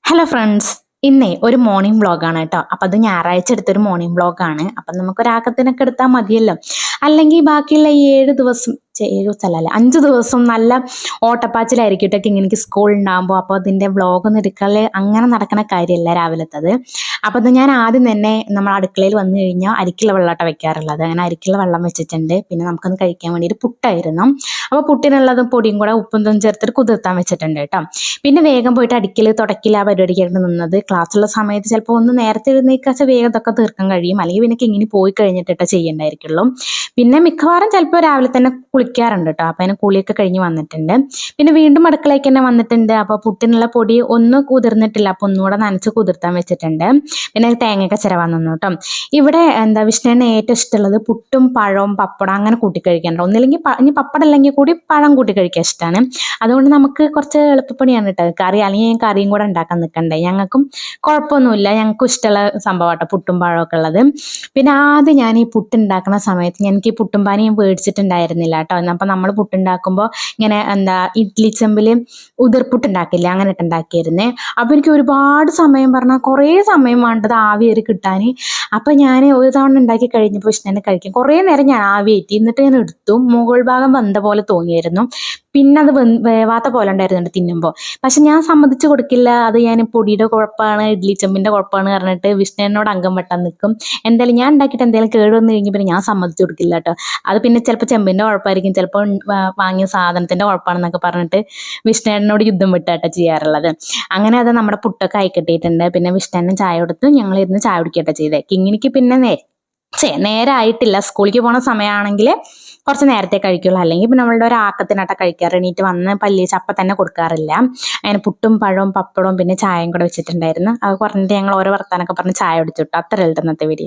Hello friends, ഇന്നേ ഒരു morning വ്ളോഗാണ് കേട്ടോ. അപ്പം അത് ഞായറാഴ്ച എടുത്തൊരു മോർണിംഗ് വ്ളോഗാണ്. അപ്പം നമുക്കൊരാക്കത്തിനൊക്കെ എടുത്താൽ മതിയല്ലോ. അല്ലെങ്കിൽ ബാക്കിയുള്ള ഈ 7 ദിവസം 7 ദിവസമല്ല 5 ദിവസം നല്ല ഓട്ടപ്പാച്ചിലായിരിക്കും കേട്ടോ എനിക്ക് സ്കൂൾ ഉണ്ടാകുമ്പോൾ. അപ്പോൾ അതിൻ്റെ വ്ളോഗൊന്നും എടുക്കാതെ അങ്ങനെ നടക്കുന്ന കാര്യമല്ല രാവിലത്തത്. അപ്പോൾ അത് ഞാൻ ആദ്യം തന്നെ നമ്മൾ അടുക്കളയിൽ വന്നു കഴിഞ്ഞാൽ അരിക്കുള്ള വെള്ളമായിട്ട് വെക്കാറുള്ളത്. അങ്ങനെ അരിക്കുള്ള വെള്ളം വെച്ചിട്ടുണ്ട്. പിന്നെ നമുക്കൊന്ന് കഴിക്കാൻ വേണ്ടി ഒരു പുട്ടായിരുന്നു. അപ്പോൾ പുട്ടിനുള്ളത് പൊടിയും കൂടെ ഉപ്പും ചേർത്തിട്ട് കുതിർത്താൻ വെച്ചിട്ടുണ്ട് കേട്ടോ. പിന്നെ വേഗം പോയിട്ട് അടിക്കൽ തുടക്കിൽ ആ പരിപാടിക്കായിട്ട് നിന്നത്. ക്ലാസ്സുള്ള സമയത്ത് ചിലപ്പോൾ ഒന്ന് നേരത്തെ എഴുന്നേക്കാച്ച വേഗം ഇതൊക്കെ തീർക്കാൻ കഴിയും. അല്ലെങ്കിൽ പിന്നെ ഇങ്ങനെ പോയി കഴിഞ്ഞിട്ട് ചെയ്യണ്ടായിരിക്കുള്ളൂ. പിന്നെ മിക്കവാറും ചിലപ്പോൾ രാവിലെ തന്നെ കുളിക്കാറുണ്ട് കേട്ടോ. അപ്പം അതിന് കുളിയൊക്കെ കഴിഞ്ഞ് വന്നിട്ടുണ്ട്. പിന്നെ വീണ്ടും അടുക്കളയ്ക്ക് തന്നെ വന്നിട്ടുണ്ട്. അപ്പോൾ പുട്ടിനുള്ള പൊടി ഒന്നും കുതിർന്നിട്ടില്ല. അപ്പോൾ ഒന്നുകൂടെ നനച്ച് കുതിർത്താൻ വെച്ചിട്ടുണ്ട്. പിന്നെ തേങ്ങയൊക്കെ ചിരവാൻ നിന്നു കേട്ടോ. ഇവിടെ വിഷ്ണുവിന് ഏറ്റവും ഇഷ്ടമുള്ളത് പുട്ടും പഴവും പപ്പടം അങ്ങനെ കൂട്ടിക്കഴിക്കാനുണ്ട്. ഒന്നില്ലെങ്കിൽ ഇനി പപ്പടം അല്ലെങ്കിൽ കൂടി പഴം കൂട്ടിക്കഴിക്കാൻ ഇഷ്ടമാണ്. അതുകൊണ്ട് നമുക്ക് കുറച്ച് എളുപ്പപ്പണിയാണ് കേട്ടോ. കറി അല്ലെങ്കിൽ ഞാൻ കറിയും കൂടെ ഉണ്ടാക്കാൻ നിൽക്കണ്ടേ. ഞങ്ങൾക്കും കുഴപ്പമൊന്നുമില്ല, ഞങ്ങൾക്കും ഇഷ്ടമുള്ള സംഭവമാട്ടോ പുട്ടും പഴമൊക്കെ ഉള്ളത്. പിന്നെ ആദ്യം ഞാൻ ഈ പുട്ടുണ്ടാക്കുന്ന സമയത്ത് എനിക്ക് ഈ പുട്ടും പാനി ഞാൻ പേടിച്ചിട്ടുണ്ടായിരുന്നില്ല കേട്ടോ. അപ്പം നമ്മൾ പുട്ടുണ്ടാക്കുമ്പോൾ ഇങ്ങനെ ഇഡ്ലി ചെമ്പിൽ ഉതിർപ്പുട്ടുണ്ടാക്കില്ല, അങ്ങനെ ഉണ്ടാക്കിയിരുന്നേ. അപ്പോൾ എനിക്ക് ഒരുപാട് സമയം പറഞ്ഞാൽ കുറേ സമയം വേണ്ടത് ആവിയേറി കിട്ടാൻ. അപ്പം ഞാൻ ഒരു തവണ ഉണ്ടാക്കി കഴിഞ്ഞപ്പോൾ ഇഷ്ടം കഴിക്കും. കുറേ നേരം ഞാൻ ആവിയേറ്റി എന്നിട്ട് ഞാൻ എടുത്തു. മുകൾ ഭാഗം വെന്ത പോലെ തോന്നിയായിരുന്നു. പിന്നെ അത് വേവാത്ത പോലെ ഉണ്ടായിരുന്നുണ്ട് തിന്നുമ്പോൾ. പക്ഷെ ഞാൻ സമ്മതിച്ചു കൊടുക്കില്ല. അത് ഞാൻ പൊടിയുടെ കുഴപ്പമാണ്, ഇഡ്ലി ചെമ്പിൻ്റെ കുഴപ്പമാണ് പറഞ്ഞിട്ട് വിഷ്ണുവിനോട് അംഗം വെട്ടാൻ നിൽക്കും. എന്തായാലും ഞാൻ ഉണ്ടാക്കിയിട്ട് എന്തെങ്കിലും കേട് വന്നു കഴിഞ്ഞാൽ പിന്നെ ഞാൻ സമ്മതിച്ചു കൊടുക്കില്ല കേട്ടോ. അത് പിന്നെ ചിലപ്പോൾ ചെമ്പിൻ്റെ കുഴപ്പമായിരിക്കും, ചിലപ്പോൾ വാങ്ങിയ സാധനത്തിൻ്റെ കുഴപ്പമാണെന്നൊക്കെ പറഞ്ഞിട്ട് വിഷ്ണുവിനോട് യുദ്ധം വിട്ടാട്ടോ ചെയ്യാറുള്ളത്. അങ്ങനെ അത് നമ്മുടെ പുട്ടൊക്കെ ആയിക്കിട്ടിയിട്ടുണ്ട്. പിന്നെ വിഷ്ണുവിനും ചായ കൊടുത്തു. ഞങ്ങളിരുന്ന് ചായ കുടിക്കട്ടെ ചെയ്തേ. കിങ്ങിനിക്ക് പിന്നെ നേരമായിട്ടില്ല. സ്കൂളിലേക്ക് പോണ സമയമാണെങ്കിൽ കുറച്ച് നേരത്തെ കഴിക്കുള്ളൂ. അല്ലെങ്കിൽ പിന്നെ നമ്മളുടെ ഒരു ആക്കത്തിനാട്ട കഴിക്കാറ്. എണീറ്റ് വന്ന് പല്ലിച്ച് അപ്പം തന്നെ കൊടുക്കാറില്ല. അങ്ങനെ പുട്ടും പഴവും പപ്പടവും പിന്നെ ചായയും കൂടെ വെച്ചിട്ടുണ്ടായിരുന്നു. അത് പറഞ്ഞിട്ട് ഞങ്ങൾ ഓരോ വർത്താനൊക്കെ പറഞ്ഞ് ചായ കുടിച്ചു. അത്ര ഇന്നത്തെ വീഡിയോ.